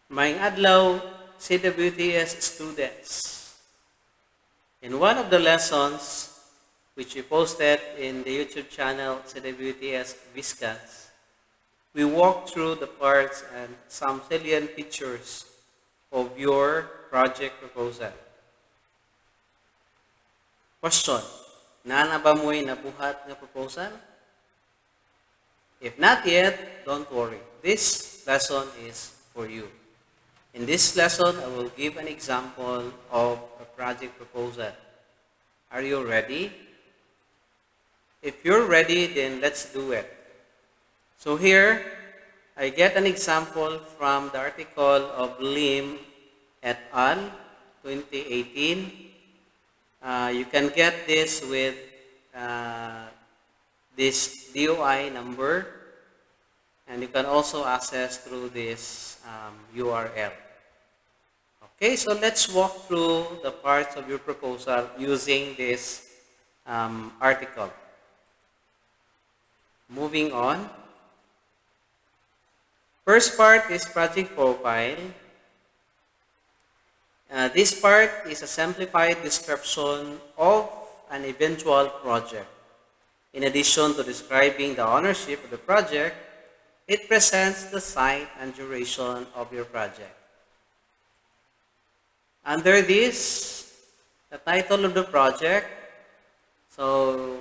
Maayong adlaw, CWTS students. In one of the lessons which we posted in the YouTube channel CWTS Viscas, we walked through the parts and some salient features of your project proposal. Question: Nana ba mo'y nabuhat nga proposal? If not yet, don't worry. This lesson is for you. In this lesson, I will give an example of a project proposal. Are you ready? If you're ready, then let's do it. So here, I get an example from the article of Lim et al. 2018. You can get this with this DOI number, and you can also access through this URL. Okay, so let's walk through the parts of your proposal using this article. Moving on. First part is project profile. This part is a simplified description of an eventual project. In addition to describing the ownership of the project, it presents the site and duration of your project. Under this, the title of the project, so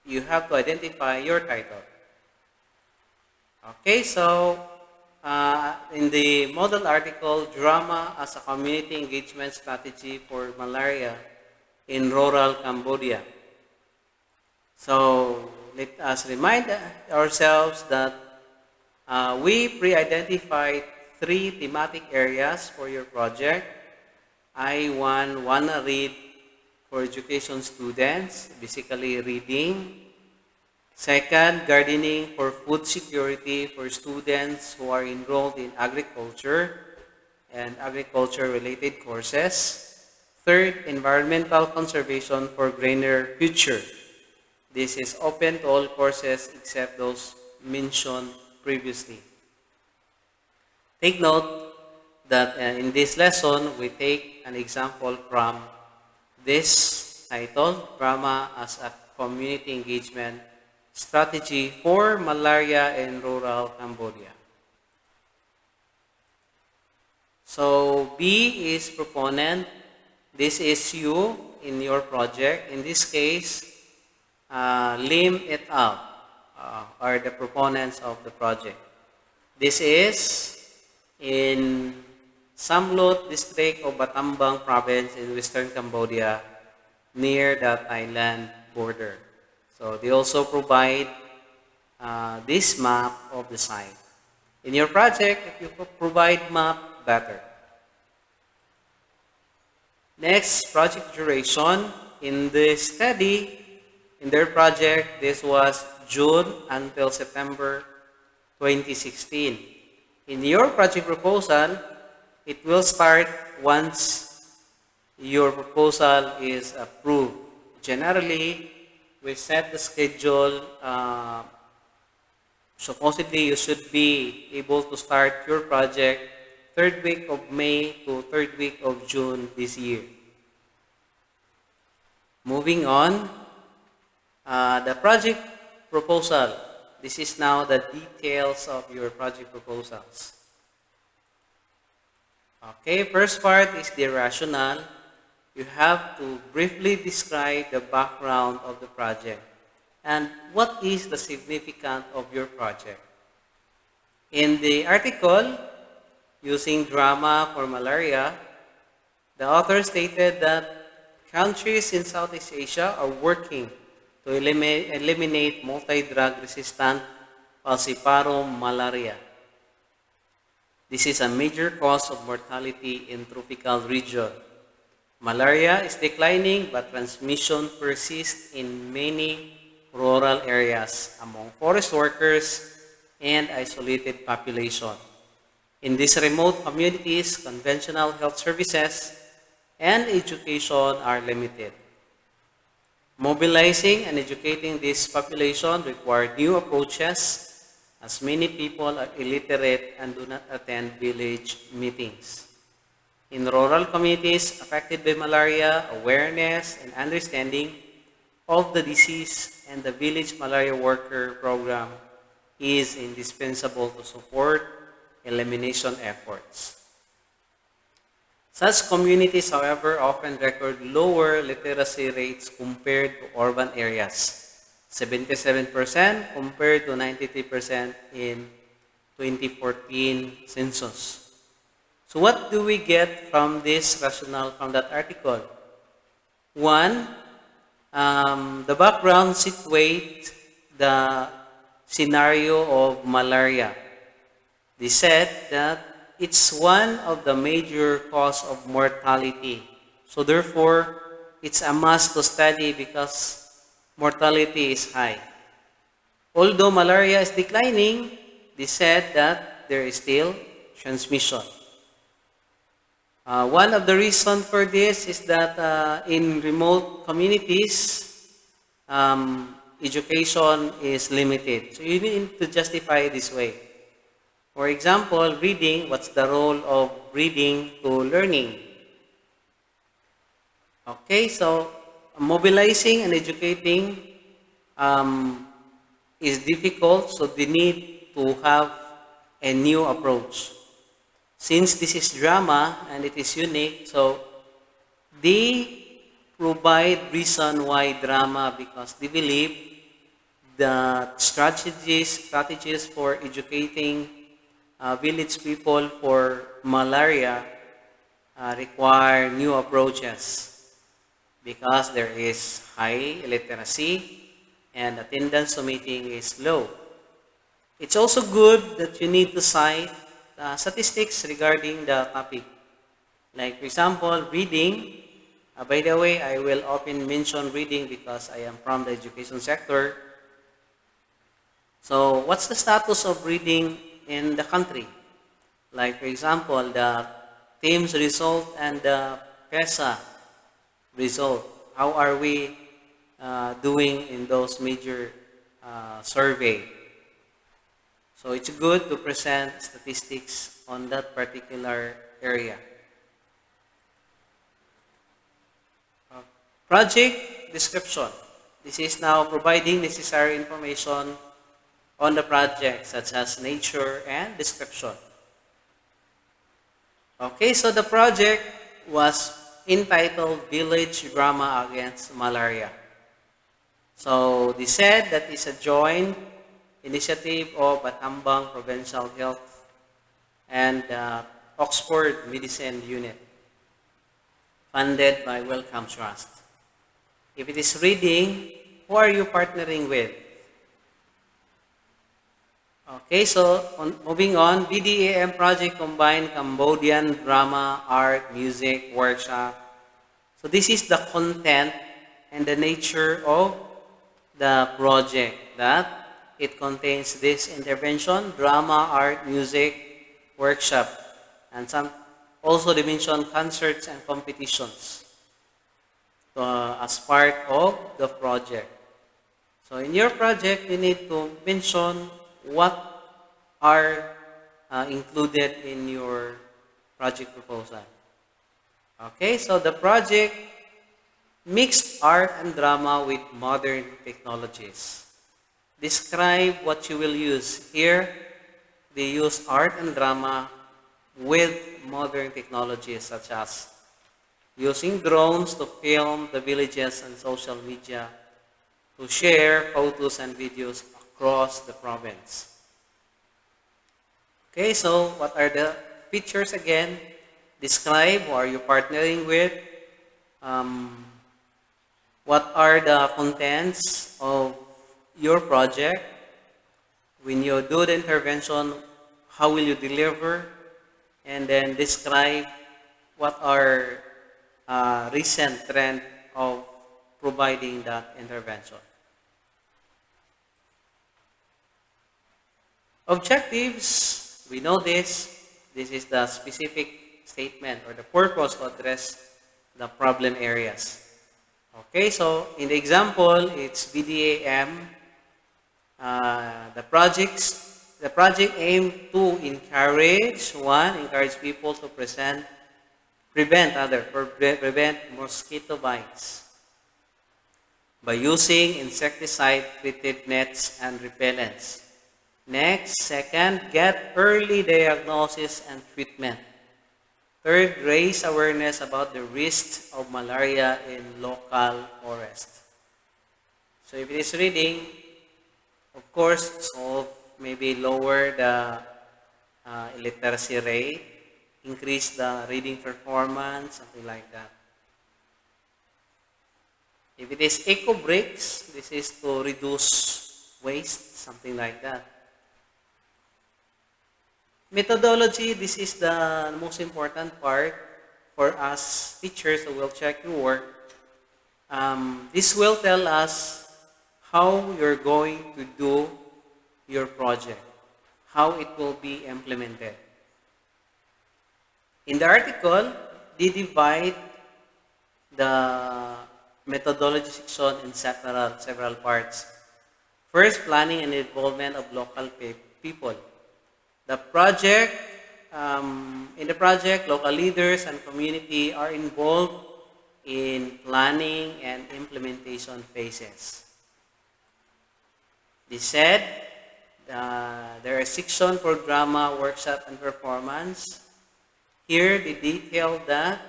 you have to identify your title. Okay, so in the model article, Drama as a Community Engagement Strategy for Malaria in Rural Cambodia. So let us remind ourselves that we pre-identified 3 thematic areas for your project. I1, wanna read for education students, basically reading. Second, gardening for food security for students who are enrolled in agriculture and agriculture-related courses. Third, environmental conservation for greener future. This is open to all courses except those mentioned previously. Take note that in this lesson, we take an example from this title, Drama as a Community Engagement Strategy for Malaria in Rural Cambodia. So B is proponent. This is you in your project. In this case, Lim et al. Are the proponents of the project. This is in Samlut district of Battambang province in western Cambodia near the Thailand border. So they also provide this map of the site. In your project, if you provide map, better. Next, project duration. In the study, in their project, this was June until September 2016. In your project proposal, it will start once your proposal is approved. Generally, we set the schedule. Supposedly, you should be able to start your project 3rd week of May to 3rd week of June this year. Moving on, the project proposal. This is now the details of your project proposals. Okay, first part is the rationale. You have to briefly describe the background of the project and what is the significance of your project. In the article, using drama for malaria, the author stated that countries in Southeast Asia are working to eliminate multi-drug resistant falciparum malaria. This is a major cause of mortality in tropical region. Malaria is declining, but transmission persists in many rural areas among forest workers and isolated population. In these remote communities, conventional health services and education are limited. Mobilizing and educating this population require new approaches as many people are illiterate and do not attend village meetings. In rural communities affected by malaria, awareness and understanding of the disease and the village malaria worker program is indispensable to support elimination efforts. Such communities, however, often record lower literacy rates compared to urban areas, 77% compared to 93% in 2014 census. So what do we get from this rationale from that article? One, the background situate the scenario of malaria. They said that it's one of the major cause of mortality. So therefore, it's a must to study because mortality is high. Although malaria is declining, they said that there is still transmission. One of the reasons for this is that in remote communities, education is limited. So you need to justify it this way. For example, reading, what's the role of reading to learning? Okay, so mobilizing and educating is difficult, so they need to have a new approach. Since this is drama and it is unique, so they provide reason why drama, because they believe the strategies for educating village people for malaria require new approaches because there is high illiteracy and attendance to meeting is low. It's also good that you need to cite statistics regarding the topic. Like for example, reading. By the way, I will often mention reading because I am from the education sector. So what's the status of reading in the country? Like for example, the TIMSS result and the PESA result. How are we doing in those major survey? So it's good to present statistics on that particular area. Project description. This is now providing necessary information on the project, such as nature and description. Okay, so the project was entitled Village Drama Against Malaria. So they said that it's a joint initiative of Battambang Provincial Health and Oxford Medicine Unit, funded by Wellcome Trust. If it is reading, who are you partnering with? Okay, so moving on, BDAM project combined Cambodian drama, art, music, workshop. So this is the content and the nature of the project, that it contains this intervention, drama, art, music, workshop, and some also they mention concerts and competitions as part of the project. So in your project, you need to mention what are included in your project proposal. Okay, so the project mixed art and drama with modern technologies. Describe what you will use. Here, they use art and drama with modern technologies such as using drones to film the villages and social media to share photos and videos across the province. Okay, so what are the features again? Describe who are you partnering with. What are the contents of your project? When you do the intervention, how will you deliver? And then describe what are recent trend of providing that intervention. Objectives, we know this. This is the specific statement or the purpose to address the problem areas. Okay, so in the example, it's BDAM. The project's The project aimed to encourage people to prevent mosquito bites by using insecticide-treated nets and repellents. Next, second, get early diagnosis and treatment. Third, raise awareness about the risks of malaria in local forest. So if it is reading, of course, so maybe lower the illiteracy rate, increase the reading performance, something like that. If it is eco breaks, this is to reduce waste, something like that. Methodology, this is the most important part for us teachers who will check your work. This will tell us how you're going to do your project, how it will be implemented. In the article, they divide the methodology section in several parts. First, planning and involvement of local people. The project, in the project, local leaders and community are involved in planning and implementation phases. They said there are section for drama, workshop, and performance. Here, they detail that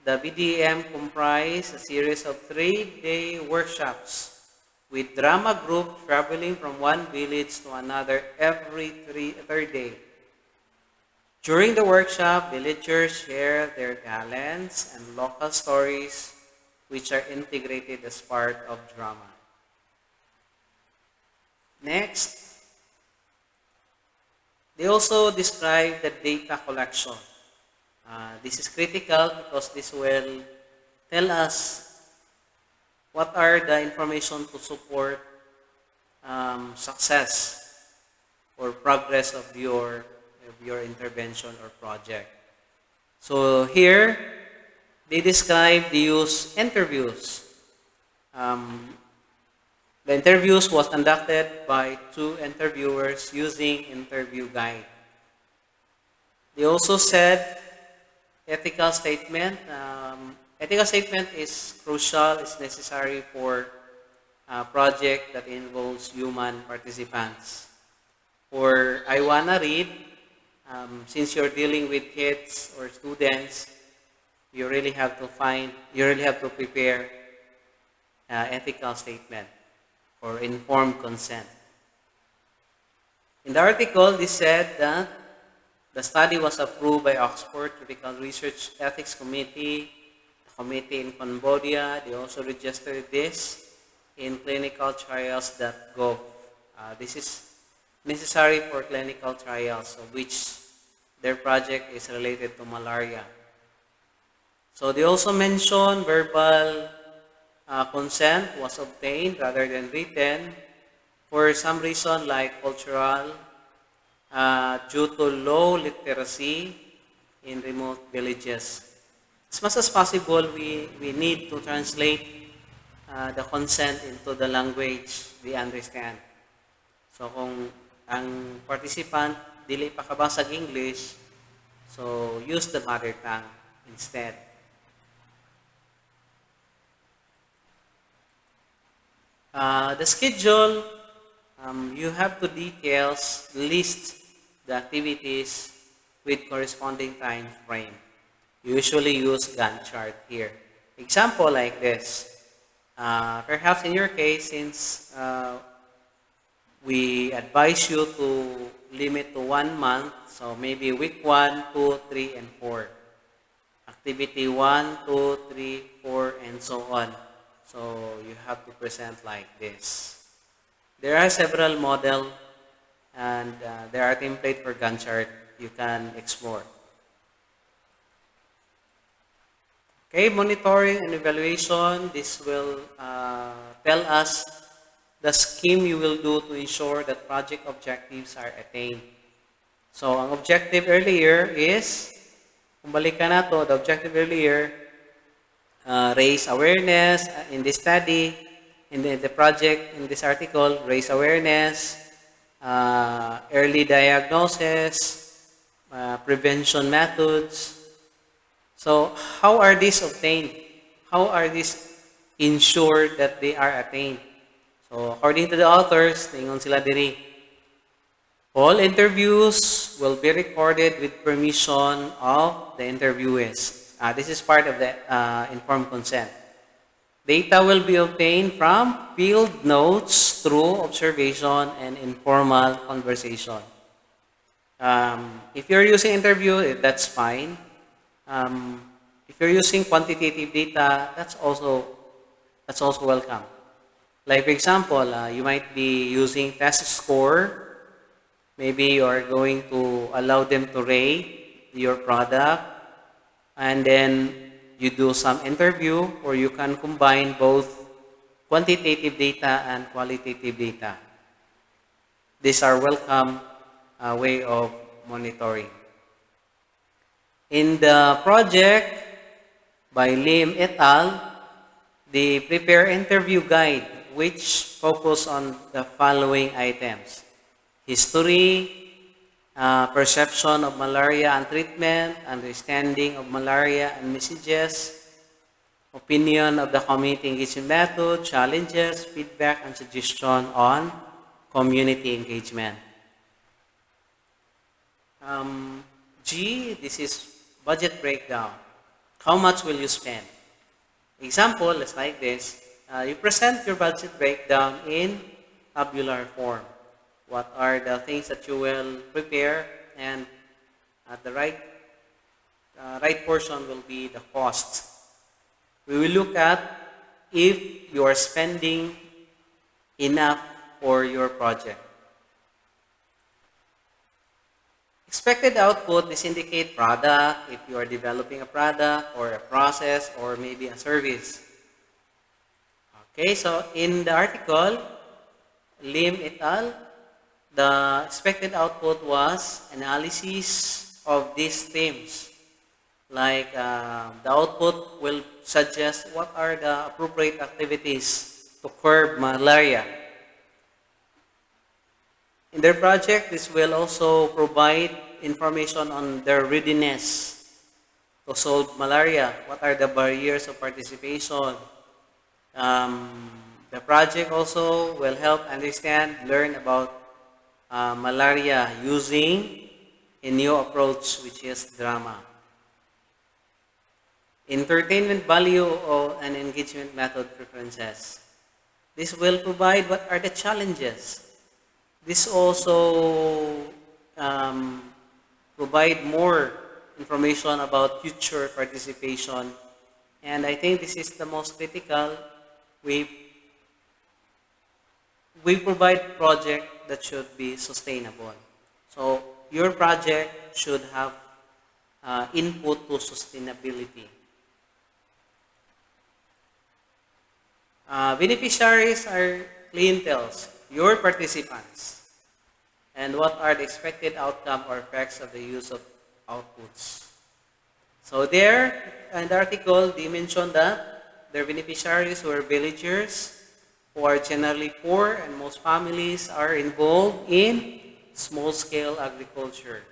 the BDM comprise a series of 3-day workshops with drama group traveling from one village to another every third day. During the workshop, villagers share their talents and local stories which are integrated as part of drama. Next, they also describe the data collection. This is critical because this will tell us what are the information to support success or progress of your intervention or project. So here, they describe the use interviews. The interviews was conducted by 2 interviewers using interview guide. They also said ethical statement. Ethical statement is crucial, it's necessary for a project that involves human participants. Or I wanna read, since you're dealing with kids or students, you really have to prepare ethical statement or informed consent. In the article, they said that the study was approved by Oxford Critical Research Ethics Committee, the committee in Cambodia. They also registered this in clinicaltrials.gov. This is necessary for clinical trials, of which their project is related to malaria. So they also mentioned verbal consent was obtained rather than written for some reason like cultural, due to low literacy in remote villages. As much as possible, we need to translate the consent into the language they understand. So kung ang participant dili pa kabasag English, so use the mother tongue instead. The schedule, you have to list the activities with corresponding time frame. You usually use Gantt chart here. Example like this. Perhaps in your case, since we advise you to limit to 1 month, so maybe week 1, 2, 3, and 4. Activity 1, 2, 3, 4, and so on. So you have to present like this. There are several models and there are templates for Gantt chart you can explore. Okay, monitoring and evaluation. This will tell us the scheme you will do to ensure that project objectives are attained. So, ang objective earlier is, kung balikan na to, the objective earlier, raise awareness in this study, in the project, in this article, raise awareness, early diagnosis, prevention methods. So how are these obtained? How are these ensured that they are attained? So according to the authors, tingon sila diri, all interviews will be recorded with permission of the interviewees. This is part of the informed consent. Data will be obtained from field notes through observation and informal conversation. If you're using interview, that's fine. Um, if you're using quantitative data, that's also welcome. Like for example, you might be using test score. Maybe you are going to allow them to rate your product, and then you do some interview, or you can combine both quantitative data and qualitative data. These are welcome way of monitoring. In the project by Lim et al., they prepare interview guide which focus on the following items: history, perception of malaria and treatment, understanding of malaria and messages, opinion of the community engagement method, challenges, feedback, and suggestion on community engagement. G, this is budget breakdown. How much will you spend? Example is like this. You present your budget breakdown in tabular form. What are the things that you will prepare, and at the right portion will be the costs. We will look at if you are spending enough for your project. Expected output, this indicate product, if you are developing a product or a process or maybe a service. Okay, so in the article, Lim et al., the expected output was analysis of these themes. Like the output will suggest what are the appropriate activities to curb malaria. In their project, this will also provide information on their readiness to solve malaria. What are the barriers of participation? The project also will help learn about malaria using a new approach, which is drama. Entertainment value and engagement method preferences. This will provide what are the challenges. This also provide more information about future participation. And I think this is the most critical. We provide project that should be sustainable. So your project should have input to sustainability. Beneficiaries are clienteles, your participants. And what are the expected outcome or effects of the use of outputs? So there, in the article, they mentioned that their beneficiaries were villagers who are generally poor, and most families are involved in small-scale agriculture.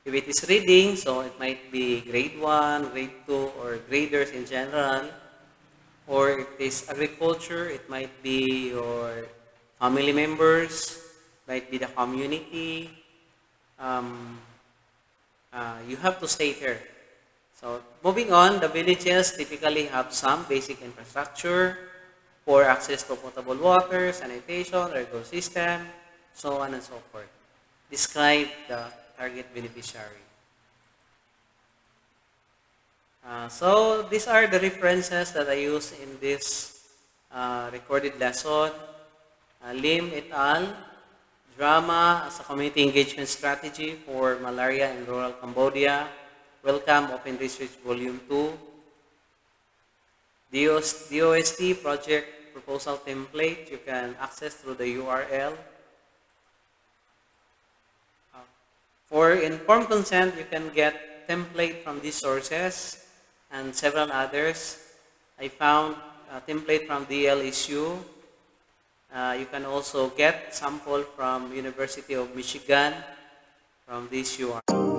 If it is reading, so it might be grade 1, grade 2, or graders in general. Or if it is agriculture, it might be your family members, might be the community. You have to stay here. So moving on, the villages typically have some basic infrastructure for access to potable water, sanitation, ergo system, so on and so forth. Describe the target beneficiary. So these are the references that I use in this recorded lesson. Lim et al., Drama as a Community Engagement Strategy for Malaria in Rural Cambodia, Wellcome Open Research Volume 2, DOST Project Proposal Template, you can access through the URL. For informed consent, you can get template from these sources and several others. I found a template from DL issue. you can also get sample from University of Michigan from this URL.